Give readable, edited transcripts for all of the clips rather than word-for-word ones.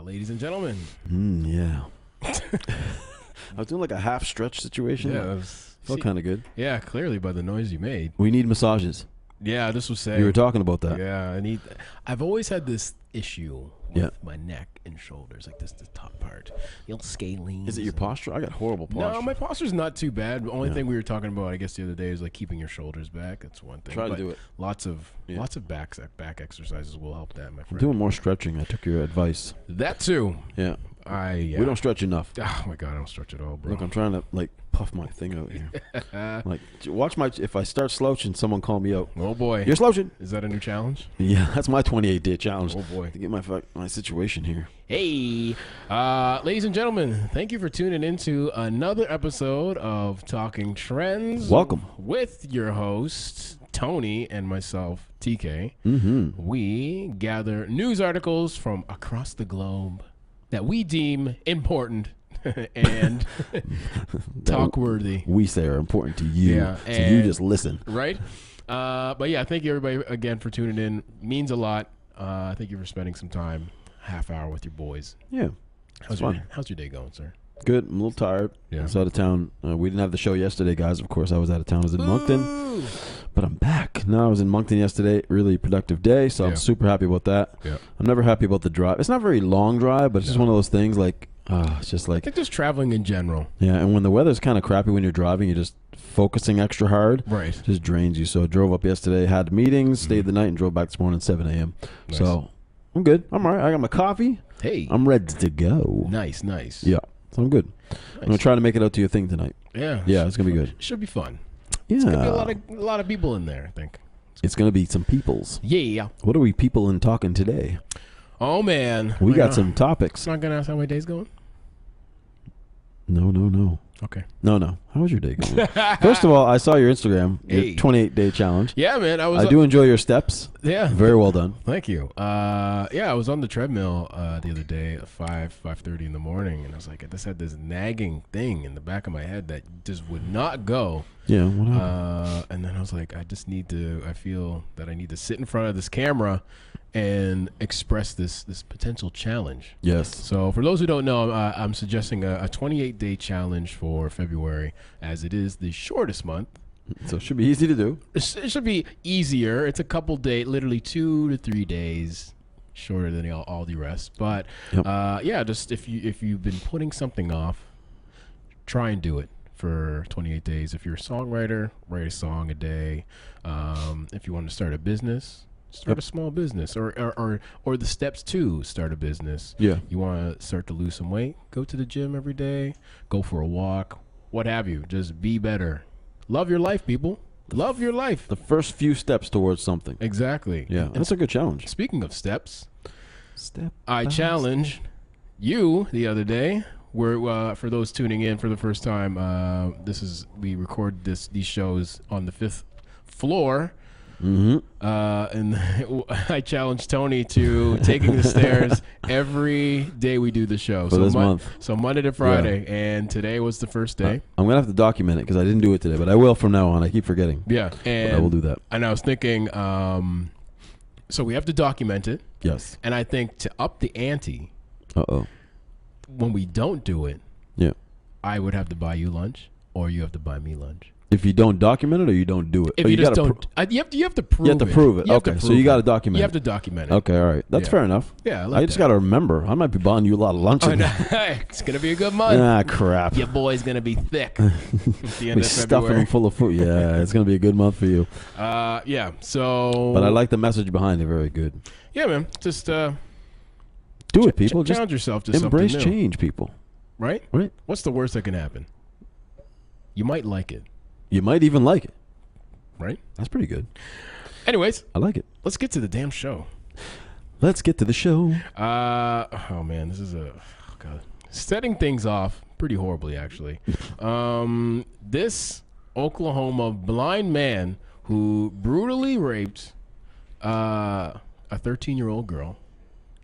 Ladies and gentlemen. Yeah. I was doing like a half stretch situation. Yeah, felt kind of good. Yeah, clearly by the noise you made. We need massages. Yeah, this was saying. You were talking about that. Yeah, I've always had this issue with my neck and shoulders, like this, the top part. The old scalene. Is it your posture? I got horrible posture. No, my posture's not too bad. The only thing we were talking about, I guess, the other day is like keeping your shoulders back. That's one thing. Try to do it. Lots of back exercises will help that, my friend. I'm doing more stretching. I took your advice. That too. Yeah. We don't stretch enough. Oh my god, I don't stretch at all, bro. Look, I'm trying to like puff my thing out here. Like, watch if I start slouching, someone call me out. Oh boy, you're slouching. Is that a new challenge? Yeah, that's my 28-day challenge. Oh boy, to get my situation here. Hey, ladies and gentlemen, thank you for tuning into another episode of Talking Trends. Welcome with your host Tony and myself, TK. We gather news articles from across the globe that we deem important and talk-worthy. We say are important to you, so you just listen. Right? But yeah, thank you everybody again for tuning in. Means a lot. Thank you for spending some time, half hour with your boys. Yeah. How's your day going, sir? Good. I'm a little tired. Yeah. I was out of town. We didn't have the show yesterday, guys. Of course, I was out of town. I was in Moncton. But I'm back. No, I was in Moncton yesterday. Really productive day, so I'm super happy about that. Yeah. I'm never happy about the drive. It's not a very long drive, but it's just one of those things like, it's just like... I think just traveling in general. Yeah, and when the weather's kind of crappy when you're driving, you're just focusing extra hard. Right. It just drains you. So I drove up yesterday, had meetings, stayed the night, and drove back this morning at 7 a.m. Nice. So I'm good. I'm all right. I got my coffee. Hey. I'm ready to go. Nice. Yeah, so I'm good. Nice. I'm going to try to make it out to your thing tonight. Yeah. Yeah, it's going to be good. Should be fun. Yeah. It's going to be a lot of people in there, I think. It's going to be some peoples. Yeah. What are we people in talking today? Oh, man. We got some topics. Not going to ask how my day's going? No. Okay. No. How was your day going? First of all, I saw your Instagram, your 28-day challenge. Yeah, man. I do enjoy your steps. Yeah. Very well done. Thank you. I was on the treadmill the other day at 5:30 in the morning, and I was like, I just had this nagging thing in the back of my head that just would not go. Yeah, what happened? And then I was like, I feel that I need to sit in front of this camera and express this potential challenge. Yes. So for those who don't know, I'm suggesting a 28-day challenge for February, as it is the shortest month. So it should be easy to do. It should be easier. It's a couple days, literally 2 to 3 days shorter than all the rest. But just if you've been putting something off, try and do it for 28 days. If you're a songwriter, write a song a day. If you want to start a business, start a small business, or the steps to start a business. Yeah. You want to start to lose some weight, go to the gym every day, go for a walk, what have you. Just be better. Love your life, people. Love your life. The first few steps towards something. Exactly. Yeah, that's a good challenge. Speaking of steps, I challenged you the other day. For those tuning in for the first time, we record these shows on the 5th floor. And I challenged Tony to taking the stairs every day we do the show. For this month. So Monday to Friday, and today was the first day. I'm going to have to document it because I didn't do it today, but I will from now on. I keep forgetting. Yeah. And I will do that. And I was thinking, so we have to document it. Yes. And I think to up the ante, when we don't do it, I would have to buy you lunch or you have to buy me lunch. If you don't document it or you don't do it? If you just don't, you have to prove it. You have to prove it. Okay, so you got to document it. You have to document it. Okay, all right. That's fair enough. Yeah, I just got to remember. I might be buying you a lot of lunch. It's going to be a good month. Ah, crap. Your boy's going to be thick at the end of stuffing him full of food. Yeah, it's going to be a good month for you. So. But I like the message behind it. Very good. Yeah, man. Just do it, people. Challenge yourself to embrace something new. Change, people. Right? What's the worst that can happen? You might like it. You might even like it. Right? That's pretty good. Anyways. I like it. Let's get to the damn show. Let's get to the show. Oh, man. This is setting things off pretty horribly, actually. This Oklahoma blind man who brutally raped a 13-year-old girl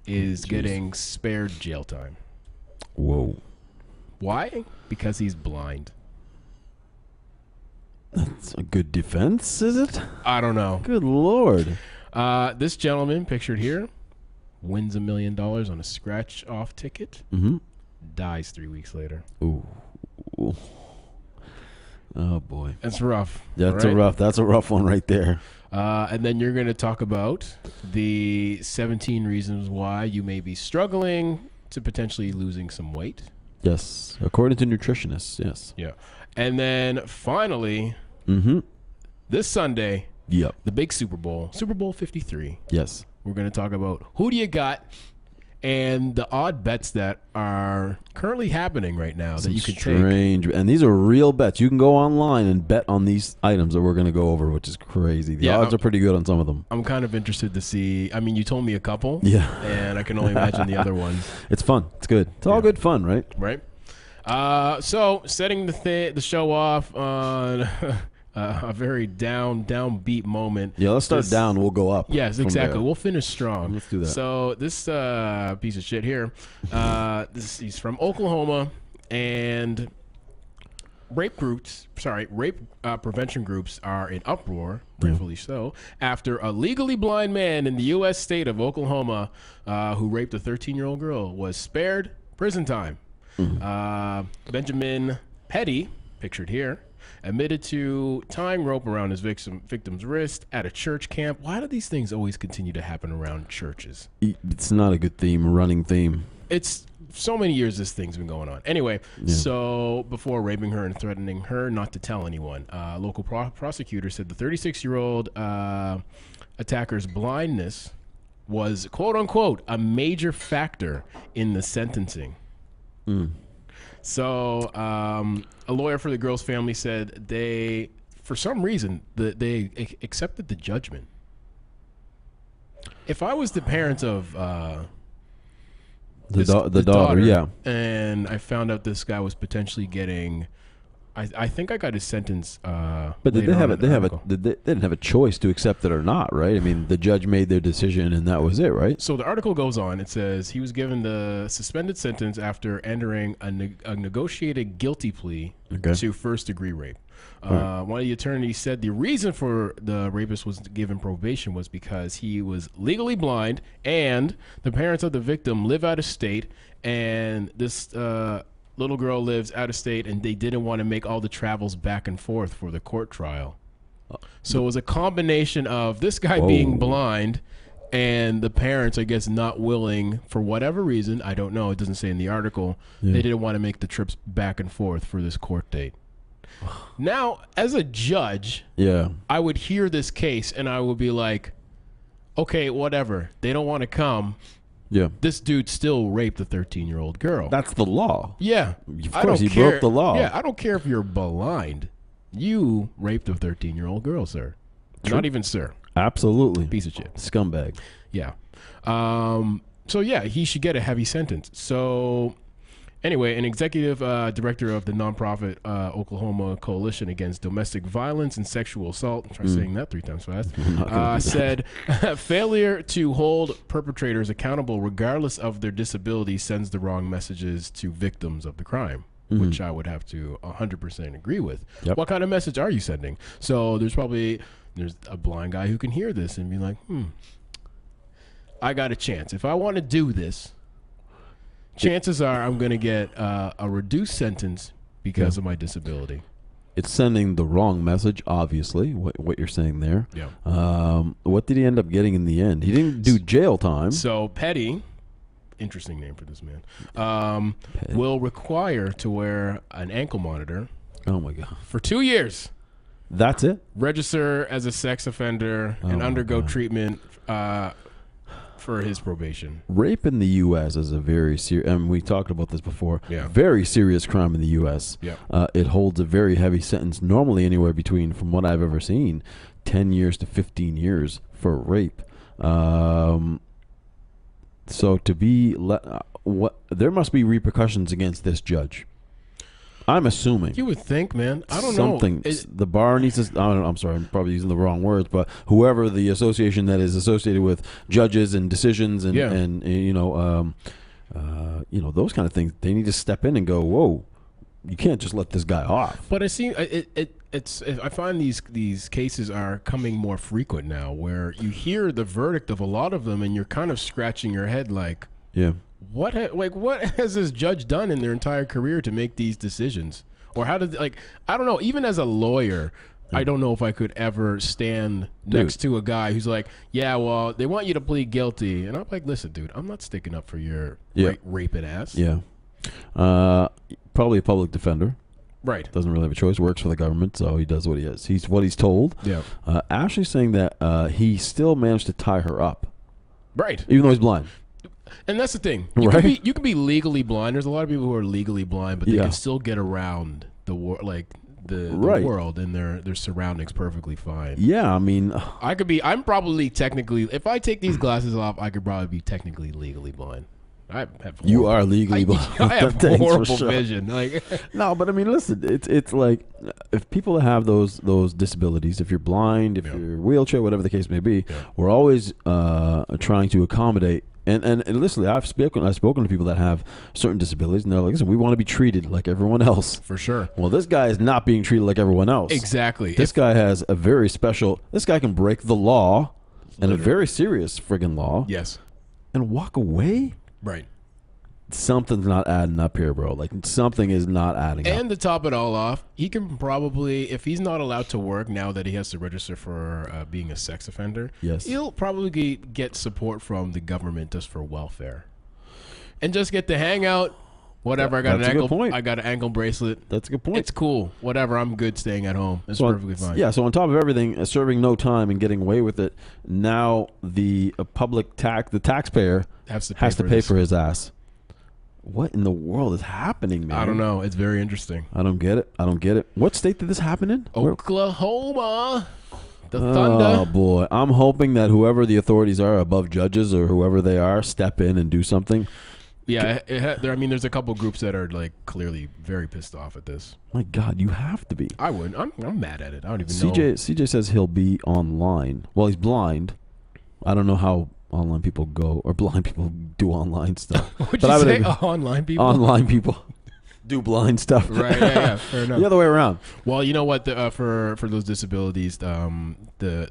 is getting spared jail time. Whoa. Why? Because he's blind. That's a good defense, is it? I don't know. Good Lord. This gentleman pictured here wins $1 million on a scratch-off ticket, dies 3 weeks later. Ooh. Oh boy, that's rough. That's a rough one right there. And then you're going to talk about the 17 reasons why you may be struggling to potentially losing some weight. Yes, according to nutritionists. Yes. Yeah. And then finally, this Sunday, the big Super Bowl, Super Bowl 53. Yes. We're going to talk about who do you got and the odd bets that are currently happening right now that you can take. And these are real bets. You can go online and bet on these items that we're going to go over, which is crazy. The odds are pretty good on some of them. I'm kind of interested to see. I mean, you told me a couple. Yeah. And I can only imagine the other ones. It's fun. It's good. It's all good fun, right? Right. So setting the show off on a very downbeat moment. Yeah, let's start down. We'll go up. Yes, exactly. We'll finish strong. Let's do that. So this piece of shit here, he's from Oklahoma, and rape prevention groups are in uproar, rightfully so, after a legally blind man in the U.S. state of Oklahoma who raped a 13-year-old girl was spared prison time. Benjamin Petty, pictured here, admitted to tying rope around his victim's wrist at a church camp. Why do these things always continue to happen around churches? It's not a good theme, running theme. It's so many years this thing's been going on. Anyway, so before raping her and threatening her not to tell anyone, local prosecutor said the 36-year-old attacker's blindness was, quote unquote, a major factor in the sentencing. So a lawyer for the girl's family said they, for some reason, they accepted the judgment. If I was the parents of the daughter, yeah, and I found out this guy was potentially getting, I think I got his sentence. But did they didn't have a choice to accept it or not, right? I mean, the judge made their decision, and that was it, right? So the article goes on. It says he was given the suspended sentence after entering a negotiated guilty plea to first-degree rape. One of the attorneys said the reason for the rapist was given probation was because he was legally blind, and the parents of the victim live out of state, and this little girl lives out of state, and they didn't want to make all the travels back and forth for the court trial. So it was a combination of this guy being blind and the parents, I guess, not willing, for whatever reason, I don't know, it doesn't say in the article, they didn't want to make the trips back and forth for this court date. Now, as a judge, I would hear this case and I would be like, okay, whatever. They don't want to come. Yeah. This dude still raped a 13-year-old girl. That's the law. Yeah. Of course, he broke the law. Yeah, I don't care if you're blind. You raped a 13-year-old girl, sir. True. Not even sir. Absolutely. Piece of shit. Scumbag. Yeah. So, yeah, he should get a heavy sentence. So, anyway, an executive director of the nonprofit Oklahoma Coalition Against Domestic Violence and Sexual Assault, try saying that 3 times fast, said failure to hold perpetrators accountable regardless of their disability sends the wrong messages to victims of the crime, which I would have to 100% agree with. What kind of message are you sending? So there's a blind guy who can hear this and be like, I got a chance. If I want to do this, chances are I'm going to get a reduced sentence because of my disability. It's sending the wrong message, obviously, what you're saying there. Yeah. What did he end up getting in the end? He didn't do jail time. So Petty, interesting name for this man, will require to wear an ankle monitor. Oh, my God. For 2 years. That's it? Register as a sex offender and undergo treatment for his probation. Rape in the U.S. is a very serious, and we talked about this before, very serious crime in the U.S. It holds a very heavy sentence, normally anywhere between, from what I've ever seen, 10 years to 15 years for rape. So to be, there must be repercussions against this judge. I'm assuming. You would think, man. I don't know. The bar needs to. I'm sorry. I'm probably using the wrong words, but whoever the association that is associated with judges and decisions and those kind of things, they need to step in and go, whoa, you can't just let this guy off. But I find these cases are coming more frequent now, where you hear the verdict of a lot of them, and you're kind of scratching your head like, yeah, what has this judge done in their entire career to make these decisions? Or how did, like, I don't know, even as a lawyer, I don't know if I could ever stand next to a guy who's like, yeah, well, they want you to plead guilty. And I'm like, listen, dude, I'm not sticking up for your raping ass. Yeah. Probably a public defender. Right. Doesn't really have a choice. Works for the government, so he does what he is. He's what he's told. Yeah. Ashley's saying that he still managed to tie her up. Right. Even though he's blind. And that's the thing. Right? You can be legally blind. There's a lot of people who are legally blind, but they can still get around the world and their surroundings perfectly fine. Yeah, I mean, I'm probably technically, if I take these glasses off, I could probably be technically legally blind. You are legally blind. I have horrible vision. Like, no, but I mean, listen, it's like if people have those disabilities, if you're blind, if you're wheelchair, whatever the case may be, we're always trying to accommodate. And listen, I've spoken to people that have certain disabilities, and they're like, listen, we want to be treated like everyone else. For sure. Well, this guy is not being treated like everyone else. Exactly. This guy has a very special. This guy can break the law, and a very serious friggin' law. Yes. And walk away. Right. Something's not adding up here, bro. Like, something is not adding up. And to top it all off, he can probably, if he's not allowed to work now that he has to register for being a sex offender, he'll probably get support from the government just for welfare. And just get to hang out. Whatever, I got an ankle bracelet. That's a good point. It's cool. Whatever, I'm good staying at home. It's perfectly fine. Yeah, so on top of everything, serving no time and getting away with it, now the the taxpayer has to pay for his ass. What in the world is happening, man? I don't know. It's very interesting. I don't get it. What state did this happen in? Oklahoma. The Thunder. Oh, boy. I'm hoping that whoever the authorities are above judges or whoever they are step in and do something. Yeah, there's a couple groups that are like clearly very pissed off at this. My God, you have to be. I would. I'm mad at it. I don't even know. CJ says he'll be online. Well, he's blind. I don't know how online people go, or blind people do online stuff. What'd you say? Online people? Online people do blind stuff. Right, yeah, fair enough. The other way around. Well, you know what? For those disabilities, the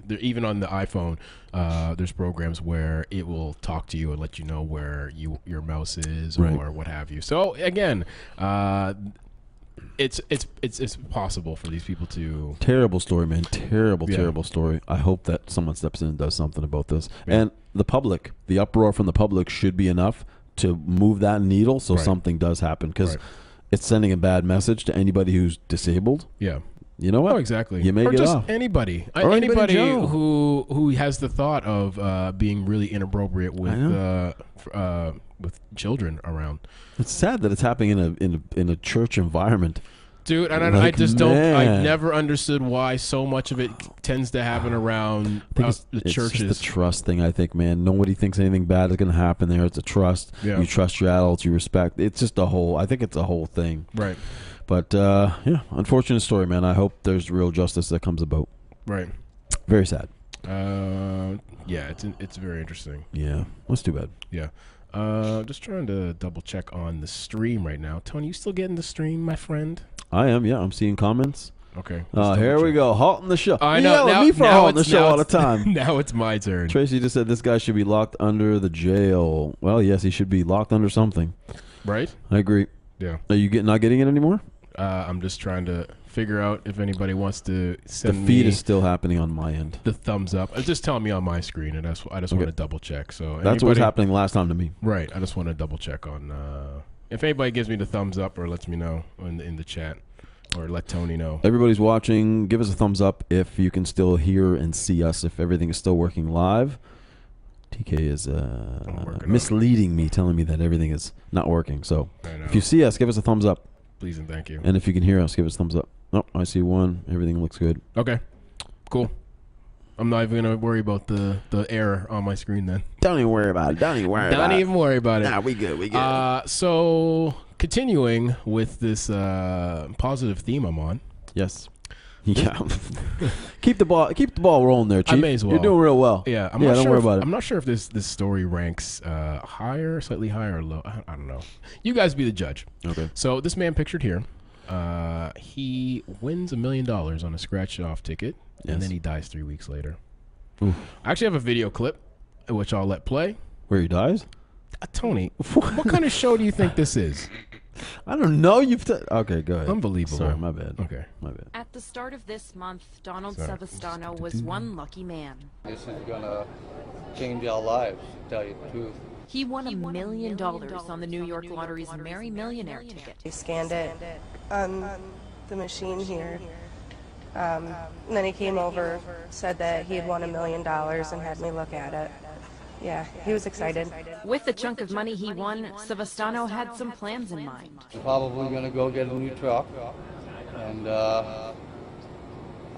even on the iPhone, there's programs where it will talk to you and let you know where your mouse is or what have you. So again, it's possible for these people to. Terrible story, man. Terrible story. I hope that someone steps in and does something about this. Yeah. And the uproar from the public should be enough to move that needle so something does happen, because it's sending a bad message to anybody who's disabled. Yeah. You know what? Oh, exactly. You may or get just off. Anybody. Or anybody who has the thought of being really inappropriate with children around. It's sad that it's happening in a church environment. Dude, and I just don't. I never understood why so much of it tends to happen around the churches. It's just the trust thing, I think, man. Nobody thinks anything bad is going to happen there. It's a trust. Yeah. You trust your adults. You respect. It's just I think it's a whole thing. Right. But, unfortunate story, man. I hope there's real justice that comes about. Right. Very sad. Yeah, it's very interesting. Yeah. That's too bad. Yeah. Just trying to double check on the stream right now. Tony, you still getting the stream, my friend? I am, yeah. I'm seeing comments. Okay. Here we go. Halting the show. I know. Me for halting the show all the time. Now it's my turn. Tracy just said this guy should be locked under the jail. Well, yes, he should be locked under something. Right? I agree. Yeah. Are you not getting it anymore? I'm just trying to figure out if anybody wants to send me. The feed is still happening on my end. The thumbs up. It's just telling me on my screen, and I just want to double check. So that's what was happening last time to me. Right. I just want to double check on if anybody gives me the thumbs up or lets me know in the chat, or let Tony know. Everybody's watching. Give us a thumbs up if you can still hear and see us. If everything is still working live. TK is misleading me, telling me that everything is not working. So if you see us, give us a thumbs up. Please and thank you. And if you can hear us, give us a thumbs up. Oh, I see one. Everything looks good. Okay. Cool. I'm not even going to worry about the error on my screen then. Don't even worry about it. Don't even worry about it. Nah, we good. So, continuing with this positive theme I'm on. Yes. Yeah. keep the ball rolling there, Chief. I may as well. You're doing real well. Yeah, don't worry about it. I'm not sure if this story ranks higher, slightly higher, or low. I don't know. You guys be the judge. Okay. So this man pictured here, he wins $1 million on a scratch-off ticket, and then he dies 3 weeks later. Oof. I actually have a video clip, which I'll let play. Where he dies? Tony, what kind of show do you think this is? I don't know. Okay, go ahead. Unbelievable. Sorry, my bad. Okay. My bad. At the start of this month, Donald Savastano was one lucky man. This is gonna change our lives, to tell you the truth. He won $1 million on the New York Lottery's Merry Millionaire ticket. He scanned it on the machine here. And then he came over, said that he had won $1 million and had me look at it. Yeah, he was excited. With the chunk of money he won, Savastano had some plans in mind. I'm probably gonna go get a new truck, and I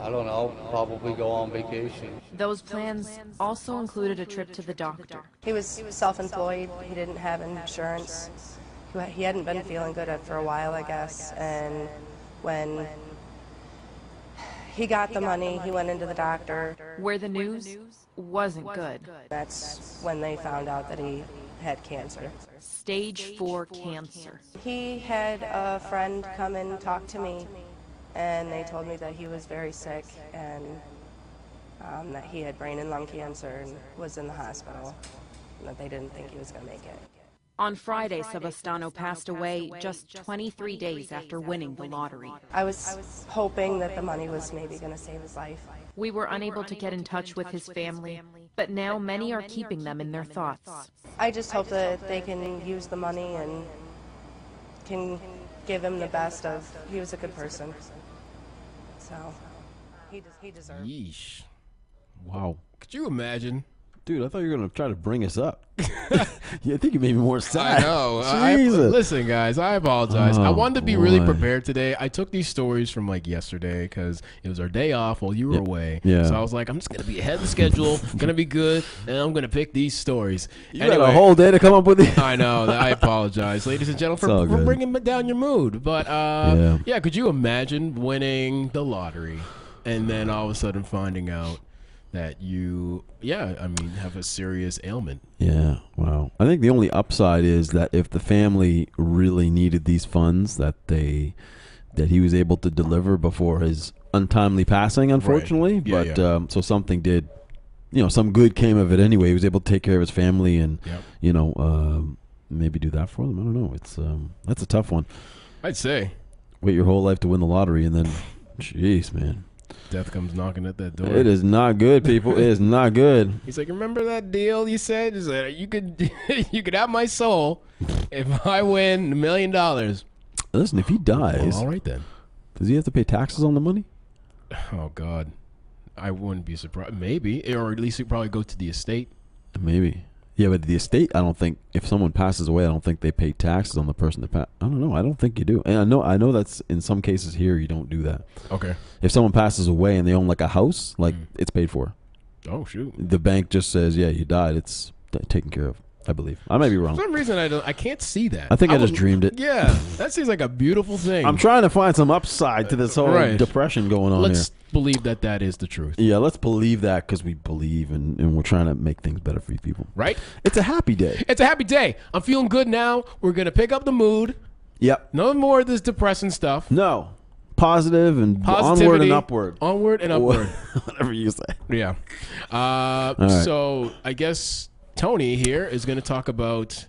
don't know, probably go on vacation. Those plans also included a trip to the doctor. He was self-employed. He didn't have insurance. He hadn't been feeling good for a while, I guess. And when he got the money, he went into the doctor. Where the news wasn't good. That's when they found out that he had cancer. Stage 4 cancer. He had a friend come and talk to me, and they told me that he was very sick and that he had brain and lung cancer and was in the hospital, and that they didn't think he was going to make it. On Friday, Savastano passed away just 23 days after winning the lottery. I was hoping that the money was maybe going to save his life. We were unable to get in touch with his family, but now many are keeping them in their thoughts. I just hope that they can use the money and can give him the best of. He was a good person, so he deserved. Yeesh. Wow. Could you imagine? Dude, I thought you were going to try to bring us up. Yeah, I think you made me more sad. I know. Jesus. Listen, guys, I apologize. I wanted to be really prepared today. I took these stories from like yesterday because it was our day off while you were away. Yeah. So I was like, I'm just going to be ahead of the schedule, going to be good, and I'm going to pick these stories. You had a whole day to come up with it. I know. I apologize, ladies and gentlemen, for bringing down your mood. But, yeah, could you imagine winning the lottery and then all of a sudden finding out that you, have a serious ailment? Yeah, wow. I think the only upside is that if the family really needed these funds, that he was able to deliver before his untimely passing, unfortunately. Right. Yeah, so something did, some good came of it anyway. He was able to take care of his family and, maybe do that for them. I don't know. It's that's a tough one. I'd say. Wait your whole life to win the lottery and then, jeez, man. Death comes knocking at that door. It is not good, people. It is not good. He's like, remember that deal you said? He said you could have my soul if I win $1 million. Listen, if he dies, well, all right then. Does he have to pay taxes on the money? Oh God, I wouldn't be surprised. Maybe, or at least he'd probably go to the estate. Maybe. Yeah, but the estate, I don't think, if someone passes away, I don't think they pay taxes on the person that passed. I don't know. I don't think you do. And I know that's in some cases here you don't do that. Okay. If someone passes away and they own like a house, it's paid for. Oh shoot. The bank just says, yeah, you died. It's taken care of, I believe. I might be wrong. For some reason I can't see that. I think I just dreamed it. Yeah, that seems like a beautiful thing. I'm trying to find some upside to this whole depression going on. Let's believe that is the truth. Yeah, let's believe that because we believe and we're trying to make things better for you people. Right? It's a happy day. It's a happy day. I'm feeling good now. We're going to pick up the mood. Yep. No more of this depressing stuff. No. Positive and positivity, onward and upward. Onward and upward. Whatever you say. Yeah. Right. So I guess Tony here is going to talk about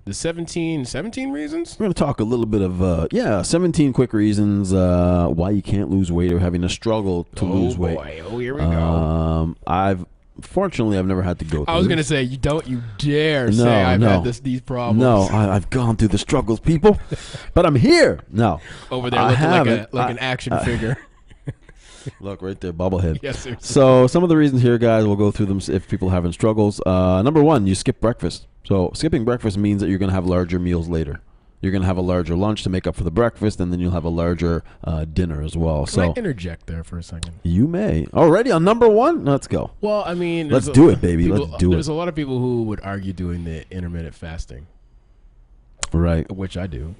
the 17 reasons. We're going to talk a little bit of 17 quick reasons why you can't lose weight or having a struggle to lose weight. Oh, here we go. Fortunately, I've never had to go through I was going to say, you dare say I've had these problems. No, I've gone through the struggles, people. But I'm here. No. Over there looking like an action figure. Look, right there, bobblehead. Yes, sir. So some of the reasons here, guys, we'll go through them if people are having struggles. Number one, you skip breakfast. So skipping breakfast means that you're going to have larger meals later. You're going to have a larger lunch to make up for the breakfast, and then you'll have a larger dinner as well. Can I interject there for a second? You may. Already on number one? Let's go. Well, I mean... Let's do it, baby. Let's do it. There's a lot of people who would argue doing the intermittent fasting. Right. Which I do.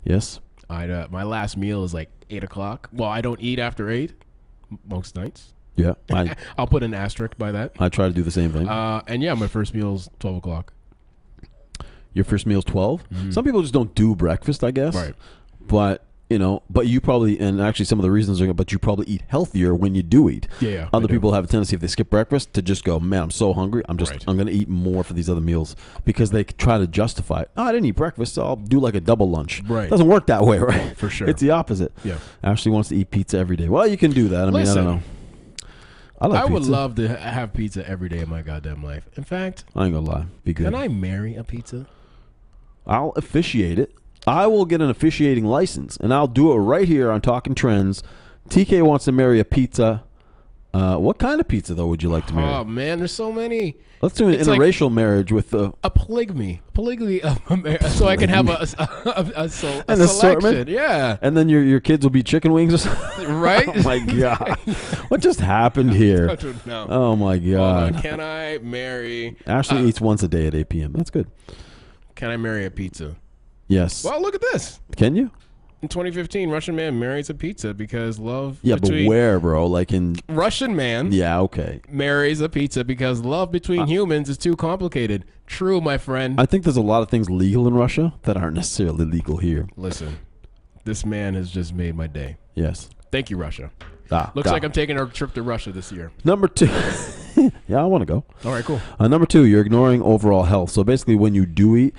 Yes. My last meal is like 8 o'clock. Well, I don't eat after 8. most nights. Yeah. I'll put an asterisk by that. I try to do the same thing. And yeah, my first meal's 12 o'clock. Your first meal's 12? Mm-hmm. Some people just don't do breakfast, I guess. Right. But, but you probably, and actually some of the reasons are, but you probably eat healthier when you do eat. Yeah. Other people have a tendency, if they skip breakfast, to just go, man, I'm so hungry. I'm going to eat more for these other meals because they try to justify it. Oh, I didn't eat breakfast, so I'll do like a double lunch. Right. It doesn't work that way, right? For sure. It's the opposite. Yeah. Ashley wants to eat pizza every day. Well, you can do that. I mean, I don't know. I would love to have pizza every day of my goddamn life. In fact, I ain't gonna lie. Be good. Can I marry a pizza? I'll officiate it. I will get an officiating license, and I'll do it right here on Talking Trends. TK wants to marry a pizza. What kind of pizza, though, would you like to marry? Oh, man, there's so many. Let's do an interracial marriage with a polygamy. Polygamy so I can have a selection. Assortment? Yeah. And then your kids will be chicken wings or something? Right? Oh, my God. What just happened here? I don't know. Oh, my God. Can I marry... Ashley eats once a day at 8 p.m. That's good. Can I marry a pizza? Yes. Well, look at this. Can you? In 2015, Russian man marries a pizza because love. Yeah, but where, bro? Like in Russian man. Yeah, okay. Marries a pizza because love between humans is too complicated. True, my friend. I think there's a lot of things legal in Russia that aren't necessarily legal here. Listen, this man has just made my day. Yes. Thank you, Russia. Looks like I'm taking a trip to Russia this year. Number 2. Yeah, I want to go. All right, cool. Number 2, you're ignoring overall health. So basically, when you do eat,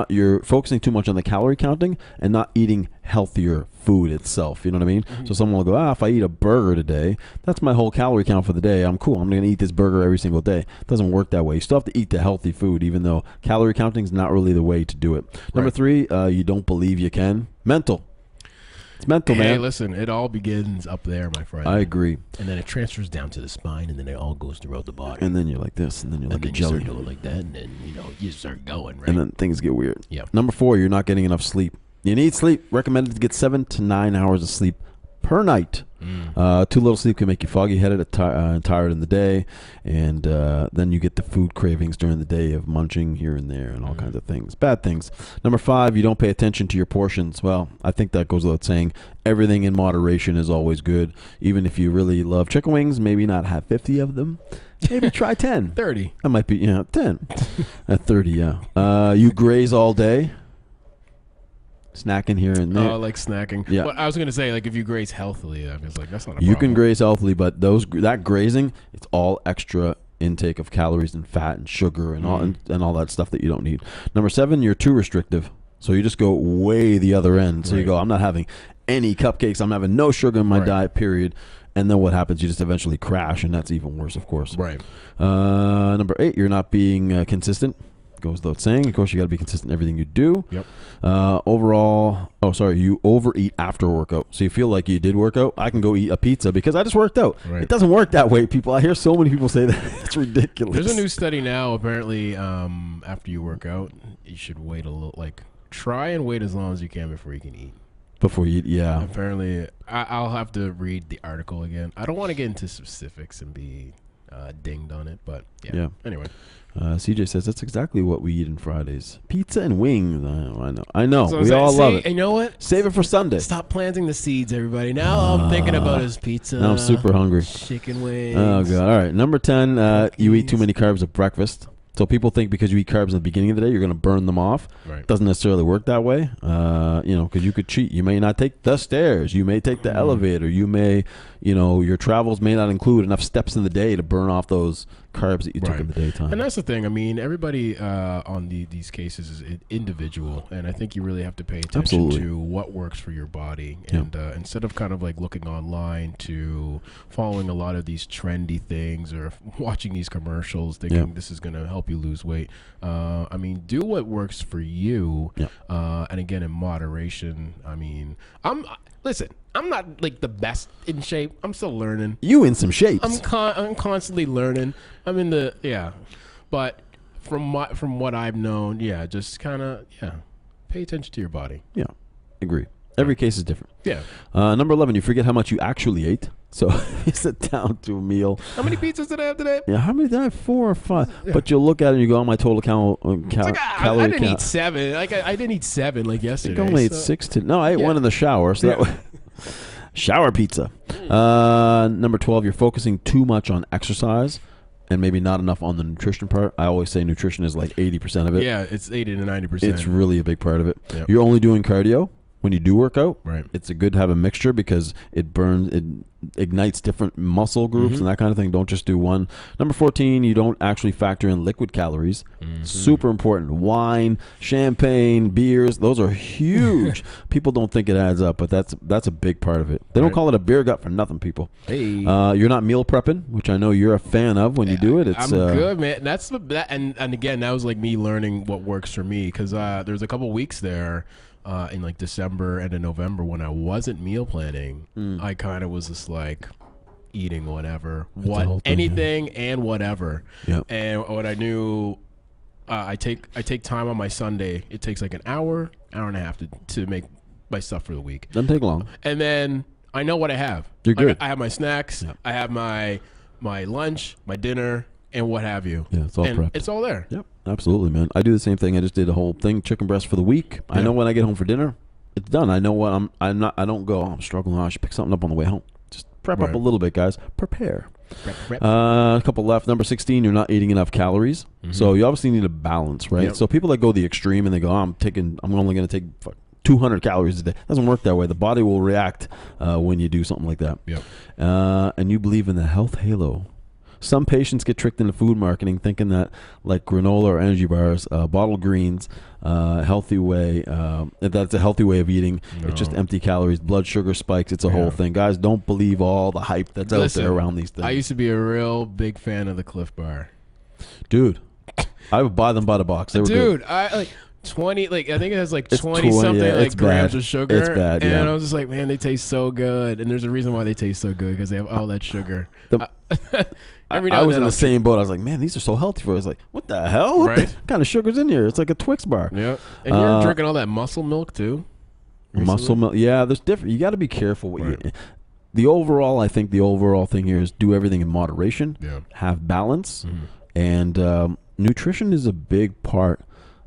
you're focusing too much on the calorie counting and not eating healthier food itself. You know what I mean? Mm-hmm. So someone will go, if I eat a burger today, that's my whole calorie count for the day. I'm cool. I'm going to eat this burger every single day. It doesn't work that way. You still have to eat the healthy food, even though calorie counting is not really the way to do it. Number 3, you don't believe you can. Mental. It's mental, man. Hey, listen, it all begins up there, my friend. I agree. And then it transfers down to the spine, and then it all goes throughout the body. And then you're like this, and then you're like a jelly. And then you start going like that, and then, you start going, right? And then things get weird. Yeah. Number 4, you're not getting enough sleep. You need sleep. Recommended to get 7 to 9 hours of sleep per night. Too little sleep can make you foggy-headed and tired in the day, and then you get the food cravings during the day of munching here and there and all kinds of things. Bad things. Number 5, you don't pay attention to your portions. Well, I think that goes without saying. Everything in moderation is always good. Even if you really love chicken wings, maybe not have 50 of them. Maybe try 10. 30. That might be, 10. At 30, yeah. You graze all day. Snacking here and there. Oh, like snacking. Yeah. Well, I was gonna say, like, if you graze healthily, I was like, that's not a problem. You can graze healthily, but that grazing, it's all extra intake of calories and fat and sugar and all that stuff that you don't need. Number 7, you're too restrictive, so you just go way the other end. So you go, I'm not having any cupcakes. I'm having no sugar in my diet. Period. And then what happens? You just eventually crash, and that's even worse, of course. Right. Number 8, you're not being consistent. Goes without saying. Of course, you got to be consistent in everything you do. Yep. You overeat after a workout. So you feel like you did work out. I can go eat a pizza because I just worked out. Right. It doesn't work that way, people. I hear so many people say that. It's ridiculous. There's a new study now. Apparently, after you work out, you should wait a little. Like, try and wait as long as you can before you can eat. Before you eat, yeah. Apparently, I'll have to read the article again. I don't want to get into specifics and be dinged on it, but yeah. Anyway. CJ says that's exactly what we eat on Fridays. Pizza and wings. I know. So we all love it. You know what? Save it for Sunday. Stop planting the seeds, everybody. Now I'm thinking about his pizza. Now I'm super hungry. Chicken wings. Oh, God. All right. Number 10, you eat too many carbs at breakfast. So people think because you eat carbs at the beginning of the day, you're going to burn them off. Right. Doesn't necessarily work that way. Because you could cheat. You may not take the stairs. You may take the elevator. You may, your travels may not include enough steps in the day to burn off those carbs that you took in the daytime. And that's the thing. I mean, everybody on these cases is individual, and I think you really have to pay attention to what works for your body. And instead of kind of like looking online to following a lot of these trendy things or watching these commercials thinking this is going to help you lose weight, I mean, do what works for you. And again, in moderation. I mean, listen, I'm not like the best in shape. I'm still learning. You in some shapes. I'm constantly learning. I'm in the but from what I've known, just kind of pay attention to your body. Yeah, agree. Every case is different. Yeah. Number 11, you forget how much you actually ate. So you sit down to a meal. How many pizzas did I have today? Yeah, how many did I have? 4 or 5. Yeah. But you'll look at it and you go, oh, my total calorie count. I didn't eat 7. Like I didn't eat 7 like yesterday. I think I only ate 6 to. No, I ate 1 in the shower. So that Shower pizza. Number 12, you're focusing too much on exercise and maybe not enough on the nutrition part. I always say nutrition is like 80% of it. Yeah, it's 80 to 90%. It's really a big part of it. Yep. You're only doing cardio when you do work out. Right. It's good to have a mixture because it ignites different muscle groups and that kind of thing. Don't just do one. Number 14, you don't actually factor in liquid calories. Super important. Wine, champagne, beers, those are huge. People don't think it adds up, but that's a big part of it. They don't call it a beer gut for nothing, people. Hey. You're not meal prepping, which I know you're a fan of when you do it. It's, I'm good, man. And again, that was like me learning what works for me because there's a couple weeks there in like December and in November when I wasn't meal planning. I kind of was just like eating whatever, anything and whatever. Yep. And what I knew, I take time on my Sunday. It takes like an hour and a half to make my stuff for the week. Doesn't take long. And then I know what I have. You're good. I have my snacks. Yep. I have my lunch, my dinner, and what have you. Yeah, it's all prepped. It's all there. Yep, absolutely, man. I do the same thing. I just did a whole thing, chicken breast for the week. Yeah. I know when I get home for dinner, it's done. I know what I don't go, I'm struggling. I should pick something up on the way home. Just prep up a little bit, guys. Prepare. Prep. A couple left. Number 16, you're not eating enough calories. So you obviously need a balance, right? Yep. So people that go the extreme and they go, I'm only going to take 200 calories a day. It doesn't work that way. The body will react when you do something like that. Yep. And you believe in the health halo. Some patients get tricked into food marketing thinking that like granola or energy bars, bottled greens, healthy way, that's a healthy way of eating. No. It's just empty calories, blood sugar spikes. It's a whole thing. Guys, don't believe all the hype that's out there around these things. I used to be a real big fan of the Cliff Bar. Dude, I would buy them by the box. They were good. I like 20, like I think it has like 20 something like grams of sugar. It's bad, and I was just like, man, they taste so good. And there's a reason why they taste so good because they have all that sugar. I was in the same boat. I was like, man, these are so healthy for us. Like, what the hell? What kind of sugar's in here? It's like a Twix bar. Yeah. And you're drinking all that muscle milk too? Recently? Muscle milk. Yeah, there's different. You got to be careful. I think the overall thing here is do everything in moderation. Yeah. Have balance. And nutrition is a big part.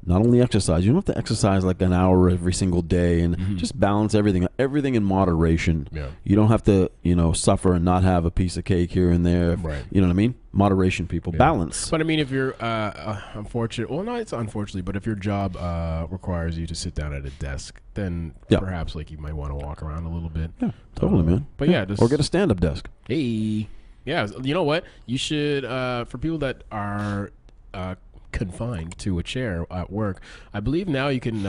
Not only exercise. You don't have to exercise like an hour every single day and just balance everything in moderation. Yeah. You don't have to, suffer and not have a piece of cake here and there. Right. You know what I mean? Moderation, people. Yeah. Balance. But I mean, if you're unfortunate, well, not it's unfortunately, but if your job requires you to sit down at a desk, then perhaps like you might want to walk around a little bit. Yeah, totally, man. But just, or get a stand-up desk. Hey. Yeah, you know what? You should, for people that are confined to a chair at work, I believe now you can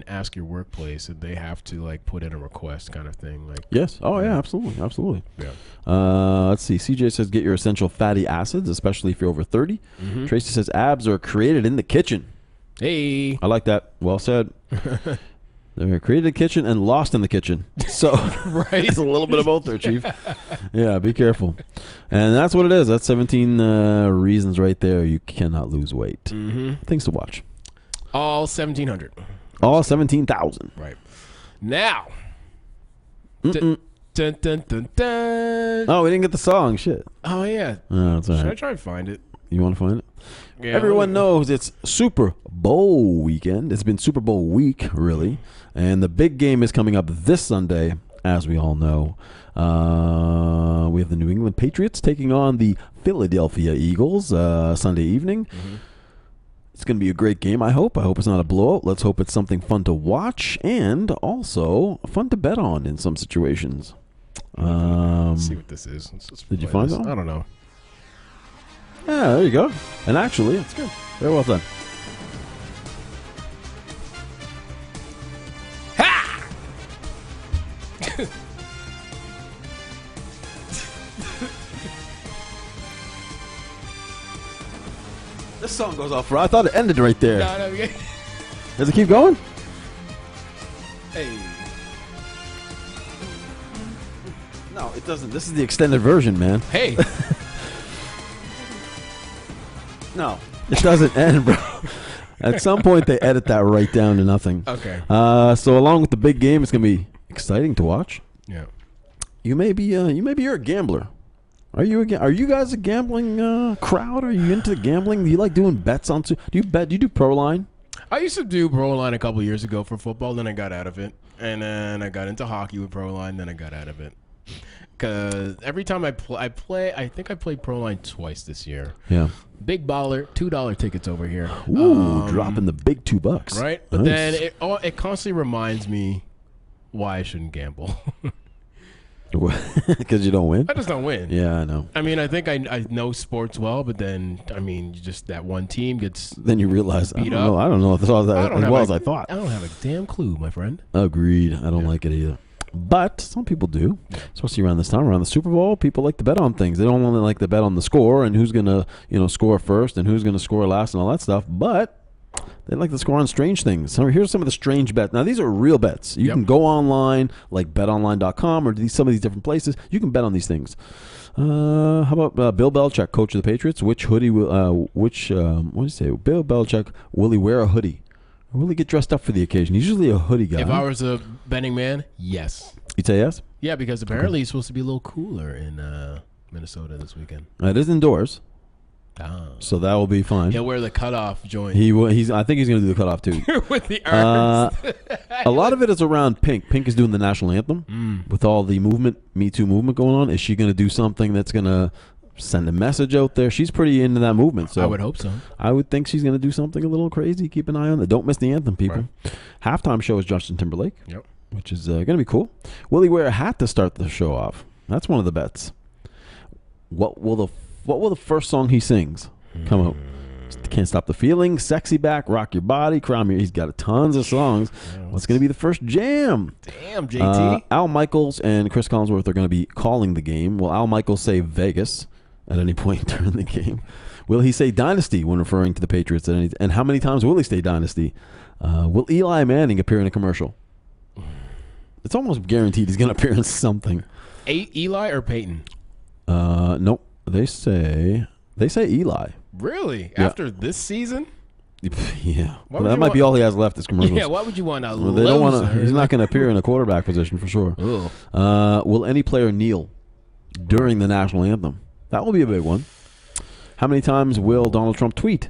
ask your workplace and they have to like put in a request kind of thing. Like yes. Oh yeah, absolutely. Yeah. Let's see. CJ says get your essential fatty acids, especially if you're over 30. Tracy says abs are created in the kitchen. Hey, I like that. Well said. They're created in the kitchen and lost in the kitchen. So it's a little bit of both there, Chief. Yeah, be careful. And that's what it is. That's 17 reasons right there you cannot lose weight. Things to watch. All 1,700. All 17,000. Right. Now. Dun, dun, dun, dun. Oh, we didn't get the song. Shit. Oh, yeah. Oh, that's all right. Should I try and find it? You want to find it? Yeah, everyone knows it's Super Bowl weekend. It's been Super Bowl week, really. And the big game is coming up this Sunday, as we all know. We have the New England Patriots taking on the Philadelphia Eagles Sunday evening. It's going to be a great game, I hope. I hope it's not a blowout. Let's hope it's something fun to watch and also fun to bet on in some situations. Let's see what this is. Did you find it? I don't know. Yeah, there you go. And actually, it's good. Very well done. Ha! This song goes off. I thought it ended right there. No, okay. Does it keep going? Hey. No, it doesn't. This is the extended version, man. Hey. No, it doesn't end, bro. At some point, they edit that right down to nothing. Okay. So along with the big game, it's gonna be exciting to watch. Yeah. You're a gambler. Are you guys a gambling crowd? Are you into gambling? Do you like doing bets on? Do you bet? Do you do Pro Line? I used to do Pro Line a couple years ago for football. Then I got out of it. and then I got into hockey with Proline. Then I got out of it because every time I play, I think I played Proline twice this year. Yeah. Big baller, $2 tickets over here. Ooh, dropping the big $2. Right, but then it constantly reminds me why I shouldn't gamble. Because you don't win? I just don't win. Yeah, I know. I mean, I think I know sports well, but then, I mean, just that one team gets Then you realize, I beat don't know if it's all that as well as I thought. I don't have a damn clue, my friend. Agreed. I don't like it either. But some people do, especially around this time, around the Super Bowl. People like to bet on things. They don't only like to bet on the score and who's going to, score first and who's going to score last and all that stuff, but they like to score on strange things. So here's some of the strange bets. Now, these are real bets. You can go online, like betonline.com or some of these different places. You can bet on these things. How about Bill Belichick, coach of the Patriots? What do you say? Bill Belichick, will he wear a hoodie? Or will he get dressed up for the occasion? He's usually a hoodie guy. If I was a betting man, yes. You'd say yes? Yeah, because apparently it's supposed to be a little cooler in Minnesota this weekend. It is indoors. So that will be fine. He'll wear the cutoff joint. I think he's going to do the cutoff too. With the arms. A lot of it is around Pink. Pink is doing the national anthem with all the movement, Me Too movement going on. Is she going to do something that's going to send a message out there? She's pretty into that movement. So I would hope so. I would think she's going to do something a little crazy. Keep an eye on that. Don't miss the anthem, people. Right. Halftime show is Justin Timberlake, which is going to be cool. Will he wear a hat to start the show off? That's one of the bets. What will the first song he sings come out? Can't Stop the Feeling, Sexy Back, Rock Your Body, Crown Me. He's got tons of songs. What's going to be the first jam? Damn, JT. Al Michaels and Chris Collinsworth are going to be calling the game. Will Al Michaels say Vegas at any point during the game? Will he say Dynasty when referring to the Patriots at any? And how many times will he say Dynasty? Will Eli Manning appear in a commercial? It's almost guaranteed he's going to appear in something. Eli or Peyton? Nope. They say Eli. Really? Yeah. After this season? Yeah. Well, that might be all he has left is commercials. Yeah, why would you want to lose? They don't want to. He's not going to appear in a quarterback position for sure. Will any player kneel during the national anthem? That will be a big one. How many times will Donald Trump tweet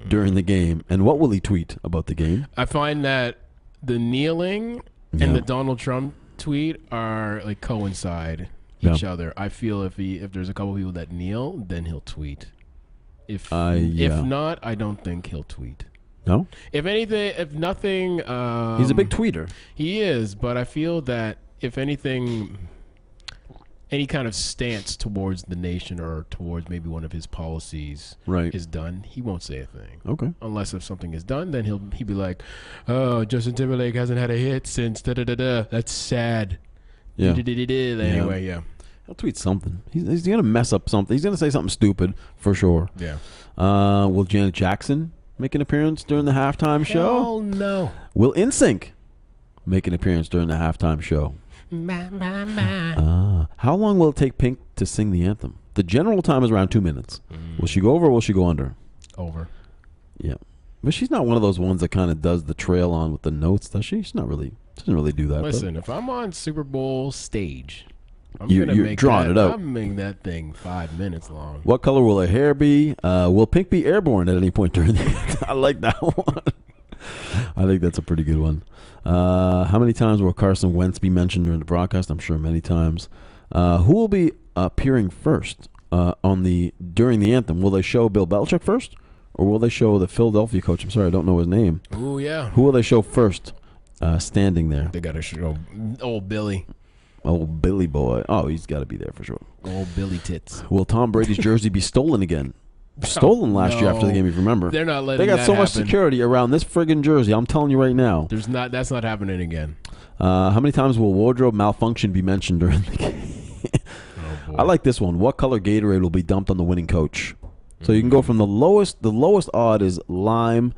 during the game? And what will he tweet about the game? I find that the kneeling and the Donald Trump tweet are like coincide each other. I feel if there's a couple people that kneel, then he'll tweet. If not, I don't think he'll tweet. No? If nothing, he's a big tweeter. He is, but I feel that if anything, any kind of stance towards the nation or towards maybe one of his policies is done, he won't say a thing. Okay. Unless if something is done, then he'll be like, "Oh, Justin Timberlake hasn't had a hit since da da da da. That's sad." Yeah. Anyway, yeah. He'll tweet something. He's going to mess up something. He's going to say something stupid for sure. Yeah. Will Janet Jackson make an appearance during the halftime show? Oh, no. Will NSYNC make an appearance during the halftime show? How long will it take Pink to sing the anthem? The general time is around 2 minutes. Will she go over or will she go under? Over. Yeah. But she's not one of those ones that kind of does the trail on with the notes, does she? She doesn't really do that. Listen, if I'm on Super Bowl stage, you're drawing it out. I'm making that thing 5 minutes long. What color will her hair be? Will Pink be airborne at any point during the I like that one. I think that's a pretty good one. How many times will Carson Wentz be mentioned during the broadcast? I'm sure many times. Who will be appearing first during the anthem? Will they show Bill Belichick first? Or will they show the Philadelphia coach? I'm sorry, I don't know his name. Oh, yeah. Who will they show first standing there? They got to show old Billy. Old Billy boy. Oh, he's got to be there for sure. Old Billy tits. Will Tom Brady's jersey be stolen again? Stolen last year after the game, if you remember. They're not letting that happen. They got so much security around this friggin' jersey. I'm telling you right now. That's not happening again. How many times will wardrobe malfunction be mentioned during the game? Oh, I like this one. What color Gatorade will be dumped on the winning coach? So you can go from the lowest odd is lime,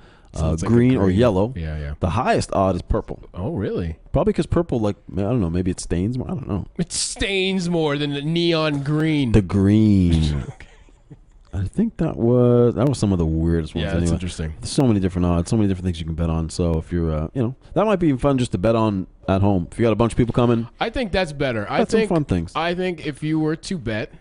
green or yellow. Yeah. The highest odd is purple. Oh, really? Probably because purple, I don't know, maybe it stains more. I don't know. It stains more than the neon green. The green. I think that was some of the weirdest ones. Yeah, that's interesting. There's so many different odds, so many different things you can bet on. So if you're, that might be fun just to bet on at home. If you got a bunch of people coming, I think that's better. That's some fun things. I think if you were to bet,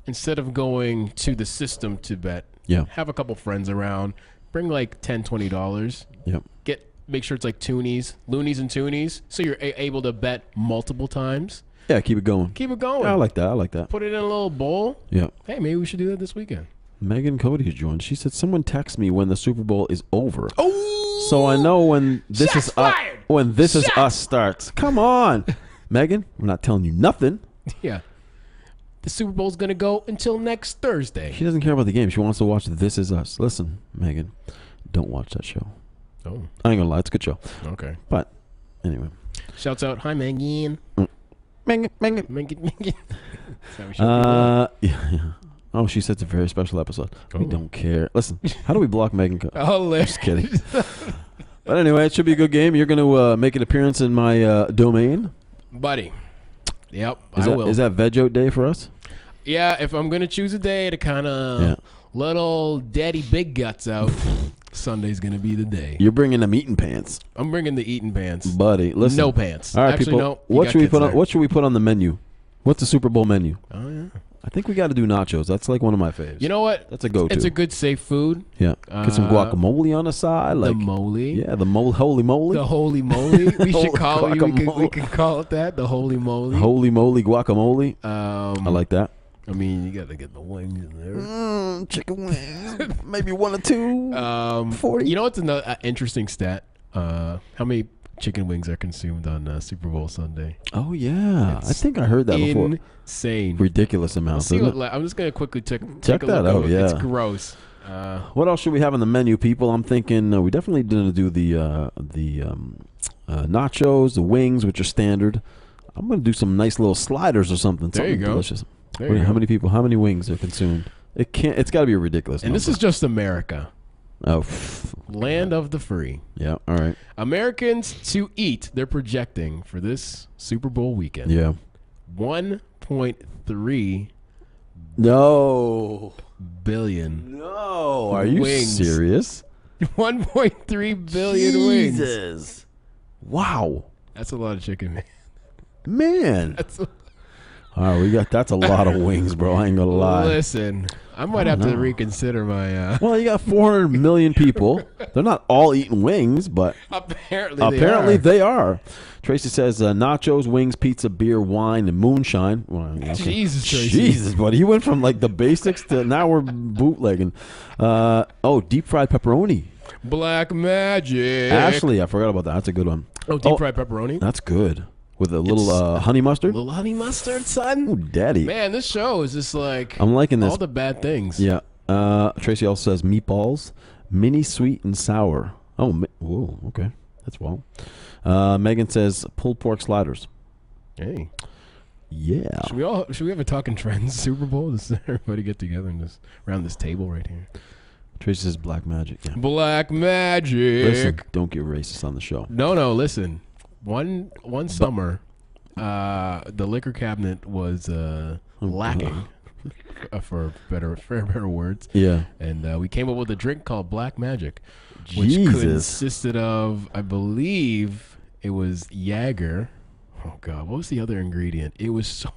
instead of going to the system to bet, have a couple friends around, bring like $10, $20. Yep. Get make sure it's like toonies, loonies and toonies, so you're able to bet multiple times. Yeah, keep it going. Keep it going. Yeah, I like that. I like that. Put it in a little bowl. Yeah. Hey, maybe we should do that this weekend. Megan Cody has joined. She said, "Someone text me when the Super Bowl is over." Oh, so I know when this Shots is fired! when this is us starts. Come on, Megan. We're not telling you nothing. Yeah. The Super Bowl's gonna go until next Thursday. She doesn't care about the game. She wants to watch This Is Us. Listen, Megan, don't watch that show. Oh, I ain't gonna lie, it's a good show. okay. But anyway, Shouts out, hi Megan. Megan. Megan. Is that what she Yeah. Oh, she said it's a very special episode. We Oh. don't care. Listen, how do we block Megan? Oh, Just kidding. But anyway, it should be a good game. You're going to make an appearance in my domain. buddy. Yep, Is I will. Is that Veg Out Day for us? Yeah, if I'm gonna choose a day to kind of Yeah. let old daddy big guts out, Sunday's gonna be the day. You're bringing them eating pants, I'm bringing the eating pants. buddy. Listen, No pants. All right, Actually, people. no. You What got should we kids put on? there. What should we put on the menu? What's the Super Bowl menu? Oh yeah. I think we got to do nachos. That's like one of my faves. You know what? That's a go-to. It's a good safe food. Yeah. Get some guacamole on the side. Like, the moly. yeah, the holy moly. The holy moly. We should call it. We Guacamole. could call it that. The holy moly. Holy moly guacamole. I like that. I mean, you got to get the wings in there. Chicken wings. Maybe one or two. 40. You know what's another interesting stat? How many chicken wings are consumed on Super Bowl Sunday? Oh, yeah. It's I think I heard that before. Insane. Ridiculous amounts. See Isn't what, it? I'm just gonna quickly take Check a that look out, over it. It's yeah. gross. What else should we have on the menu, people? I'm thinking we definitely didn't do the nachos, the wings, which are standard. I'm going to do some nice little sliders or something. There you something go. delicious. There What- you how go. many people? How many wings are consumed? It's got to be a ridiculous. And this number. is just America, oh, land of the free. yeah. All right. Americans to eat. They're projecting for this Super Bowl weekend. Yeah. 1.3 No. billion. No. Are you Wings. serious? 1.3 billion wings. Jesus. Wow. That's a lot of chicken, man. Man. That's All right, that's a lot of wings, bro. I ain't gonna lie. Listen, I might have to know. reconsider my. Well, you got 400 million people. They're not all eating wings, but Apparently they are. Tracy says nachos, wings, pizza, beer, wine, and moonshine. Well, okay. Jesus, Tracy. Jesus, buddy, you went from like the basics to now we're bootlegging. Deep fried pepperoni. Black magic. Ashley, I forgot about that. That's a good one. Oh, deep fried pepperoni. That's good with a little honey mustard. Little honey mustard, son. Ooh, daddy. Man, this show is just like I'm liking this. all the bad things. Yeah. Tracy also says meatballs, mini sweet and sour. Oh, whoa, okay. That's well. Megan says pulled pork sliders. Hey, Yeah. should we have a Talking Trends Super Bowl? Just everybody get together and just around this table right here. Tracy says black magic. Yeah. Black magic. Listen, don't get racist on the show. No, listen. One summer, the liquor cabinet was lacking, for better words. Yeah. And we came up with a drink called Black Magic, which Jesus. consisted of, I believe, it was Jaeger. Oh God, what was the other ingredient? It was so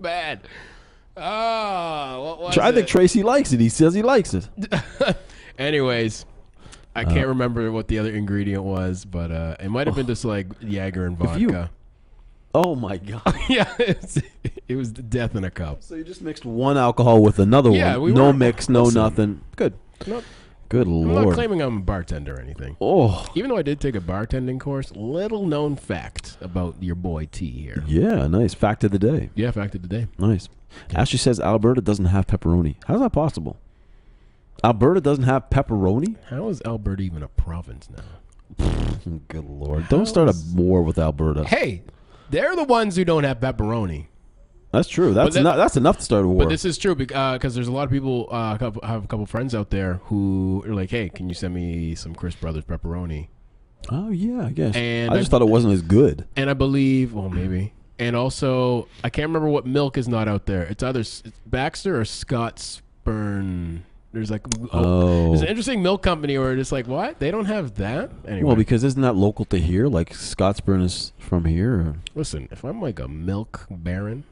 bad. What was I think it? Tracy likes it. He says he likes it. Anyways, I can't remember what the other ingredient was, but it might have been just like Jaeger and If you- vodka. Oh my God. Yeah, it was death in a cup. So you just mixed one alcohol with another Yeah, one. we No were- mix, no listen. nothing. Good. Nope. Good I'm not Lord. claiming I'm a bartender or anything. Oh. Even though I did take a bartending course, little known fact about your boy T here. Yeah, nice. Fact of the day. Yeah, fact of the day. Nice. Ashley says Alberta doesn't have pepperoni. How's that possible? Alberta doesn't have pepperoni? How is Alberta even a province now? Good Lord. Don't start a war with Alberta. Hey, they're the ones who don't have pepperoni. That's true. That's enough to start a war. But this is true because there's a lot of people. I have a couple friends out there who are like, "Hey, can you send me some Chris Brothers pepperoni?" Oh, yeah, I guess. And I just thought it wasn't as good. And I believe, well, maybe. And also, I can't remember what milk is not out there. It's either Baxter or Scott's Burn. There's like, there's an interesting milk company where it's like, what? They don't have that? Anyway. Well, because isn't that local to here? Like Scottsburn is from here? Or? Listen, if I'm like a milk baron,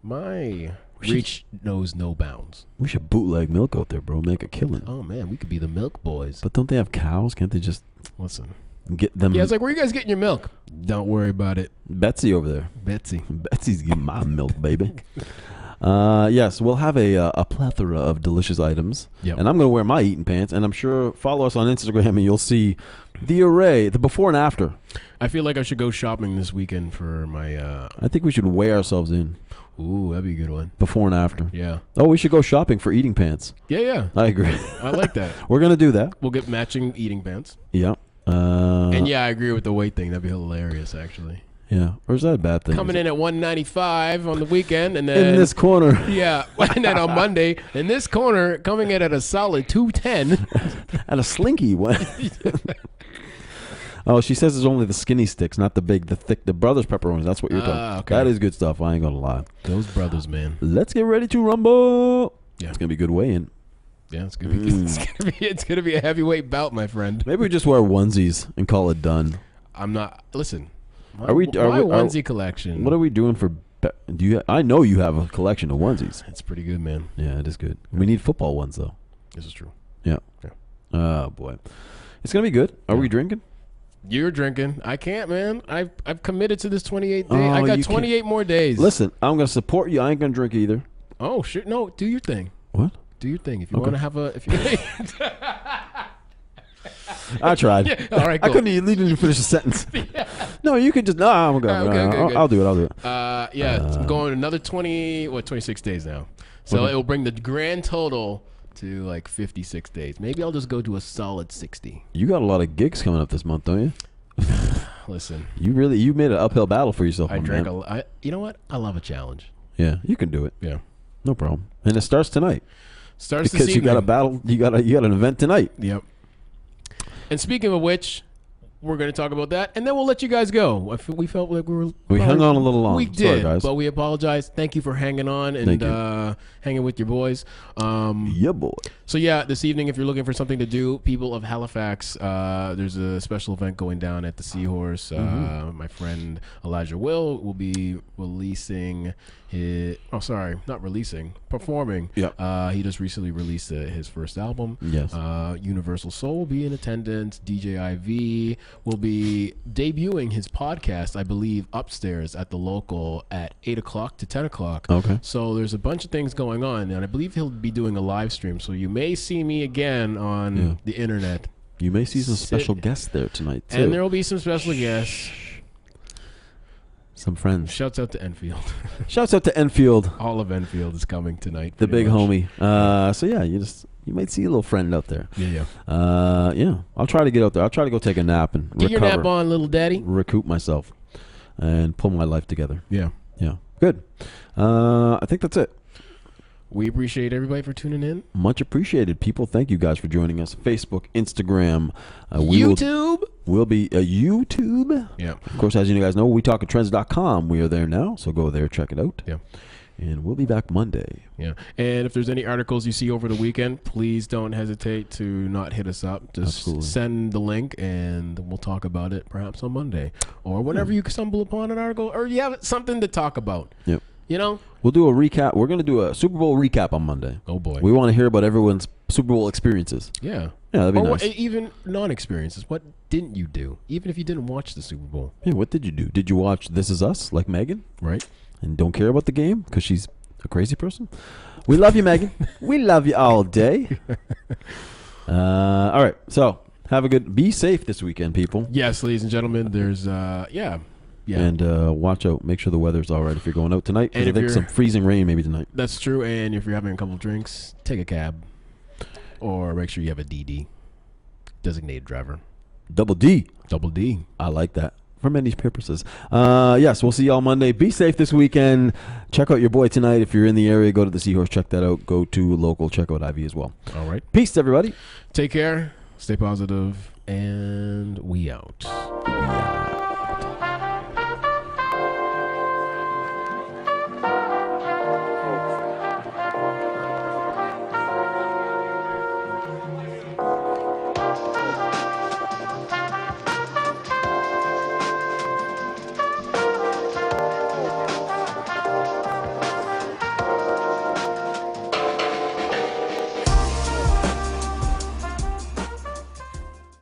my reach knows no bounds. We should bootleg milk out there, bro. Make a killing. Oh, man, we could be the milk boys. But don't they have cows? Can't they just... Listen, Get them. Yeah, it's like, where you guys getting your milk? Don't worry about it. Betsy over there. Betsy's getting my milk, baby. Yes, we'll have a plethora of delicious items. Yep. And I'm going to wear my eating pants. And I'm sure follow us on Instagram and you'll see the array, the before and after. I feel like I should go shopping this weekend for my... I think we should weigh ourselves in. Ooh, that'd be a good one. Before and after. Yeah. Oh, we should go shopping for eating pants. Yeah. I agree. I like that. We're going to do that. We'll get matching eating pants. Yeah. And yeah, I agree with the weight thing. That'd be hilarious, actually. Yeah. Or is that a bad thing? Coming in at 195 on the weekend, and then in this corner. Yeah, and then on Monday in this corner, coming in at a solid 210. At a slinky one. Oh, she says it's only the skinny sticks, not the big, the thick, the Brothers pepperonis. That's what you're talking. Okay. That is good stuff. I ain't gonna lie. Those brothers, man. Let's get ready to rumble. Yeah, it's gonna be a good weigh-in. Yeah, it's gonna be a heavyweight bout, my friend. Maybe we just wear onesies and call it done. I'm not. Listen, my onesie collection. What are we doing for? I know you have a collection of onesies. It's pretty good, man. Yeah, it is good. Yeah. We need football ones though. This is true. Yeah. Oh boy, it's gonna be good. Are we drinking? You're drinking. I can't, man. I've committed to this 28 days. Oh, I got 28 more days. Listen, I'm gonna support you. I ain't gonna drink either. Oh shit! No, do your thing. What? Do your thing. If you want to have a, if you. I tried. Yeah, all right, cool. I couldn't even finish a sentence. Yeah. No, you could just. No, I'm good. Okay, I'll do it. I'm going another 26 days now. So it will bring the grand total to like 56 days. Maybe I'll just go to a solid 60. You got a lot of gigs coming up this month, don't you? Listen, you made an uphill battle for yourself. I drank you know what? I love a challenge. Yeah, you can do it. Yeah, no problem. And it starts tonight. Because this evening. You got a battle. You got an event tonight. Yep. And speaking of which, we're going to talk about that, and then we'll let you guys go. We felt like we hung on a little long. We did, sorry, guys. But we apologize. Thank you for hanging on and hanging with your boys. Yeah, boy. So yeah, this evening, if you're looking for something to do, people of Halifax, there's a special event going down at the Seahorse. My friend Elijah will be releasing performing. Yep. He just recently released his first album. Yes. Universal Soul will be in attendance. DJ IV will be debuting his podcast, I believe, upstairs at the local at 8 o'clock to 10 o'clock. Okay. So there's a bunch of things going on, and I believe he'll be doing a live stream. So you may see me again on the internet. You may see some special guests there tonight, too. And there will be some special guests. Some friends. Shouts out to Enfield. Shouts out to Enfield. All of Enfield is coming tonight. The big homie. So yeah, you might see a little friend out there. Yeah. Yeah. I'll try to get out there. I'll try to go take a nap and get your nap on, little daddy. Recoup myself and pull my life together. Yeah. Good. I think that's it. We appreciate everybody for tuning in. Much appreciated, people. Thank you guys for joining us. Facebook, Instagram, YouTube. We'll be YouTube. Yeah. Of course, as you guys know, WeTalkingTrends.com. We are there now, so go there, check it out. Yeah. And we'll be back Monday. Yeah. And if there's any articles you see over the weekend, please don't hesitate to not hit us up. Just send the link, and we'll talk about it perhaps on Monday. Or whenever you stumble upon an article, or you have something to talk about. Yep. You know? We'll do a recap. We're going to do a Super Bowl recap on Monday. Oh, boy. We want to hear about everyone's Super Bowl experiences. Yeah. Yeah, that'd be nice. Even non-experiences. What didn't you do? Even if you didn't watch the Super Bowl. Yeah, what did you do? Did you watch This Is Us, like Megan? Right. And don't care about the game because she's a crazy person? We love you, Megan. We love you all day. All right. So, be safe this weekend, people. Yes, ladies and gentlemen. There's, Yeah. And watch out. Make sure the weather's all right if you're going out tonight. And I think some freezing rain maybe tonight. That's true. And if you're having a couple of drinks, take a cab. Or make sure you have a DD. Designated driver. Double D. I like that. For many purposes. Yes, we'll see y'all Monday. Be safe this weekend. Check out your boy tonight. If you're in the area, go to the Seahorse. Check that out. Go to local. Check out IV as well. All right. Peace, everybody. Take care. Stay positive. And we out.